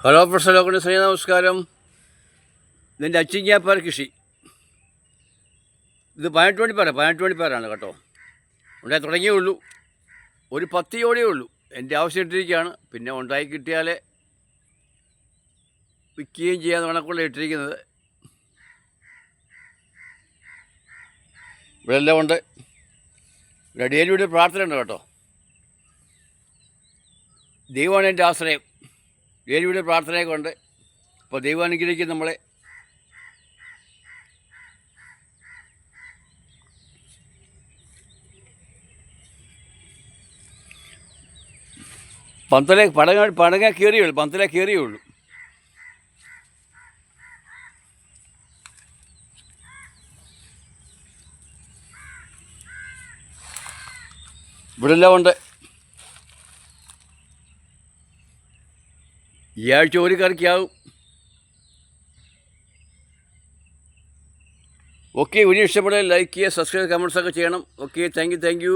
Hello പ്രശ്നലോകന് Shri നമസ്കാരം. ഇതിൻ്റെ അച്ചിങ്ങാപ്പാറ കൃഷി ഇത് 18 പേരാണ് കേട്ടോ. ഉണ്ടായി തുടങ്ങിയേ ഉള്ളൂ. ഒരു 10 ജോഡിയേ ഉള്ളൂ. എൻ്റെ ആവശ്യം ഇട്ടിരിക്കുകയാണ്. പിന്നെ ഉണ്ടായി കിട്ടിയാലേ വിൽക്കുകയും ചെയ്യാൻ കണക്കുള്ള ഇട്ടിരിക്കുന്നത്. ഇവിടെ എല്ലാം ഉണ്ട്. ഇവിടെ ഡെയിലിയുടെ പ്രാർത്ഥന ഉണ്ട് കേട്ടോ. ദൈവമാണ് എൻ്റെ ആശ്രയം. ഡെയിലിയുടെ പ്രാർത്ഥനയൊക്കെ ഉണ്ട്. അപ്പോൾ ദൈവം അനുഗ്രഹിക്കും നമ്മളെ. പടങ്ങ കയറിയുള്ളൂ. പന്തലെ കയറിയുള്ളൂ. ഇവിടെ എല്ലാം ഉണ്ട്. ഈ ആഴ്ച ഒരു കറിക്കാവും. ഓക്കെ, വീഡിയോ ഇഷ്ടപ്പെടാൻ ലൈക്ക് ചെയ്യുക, സബ്സ്ക്രൈബ്, കമൻറ്റ്സൊക്കെ ചെയ്യണം. Okay, thank you.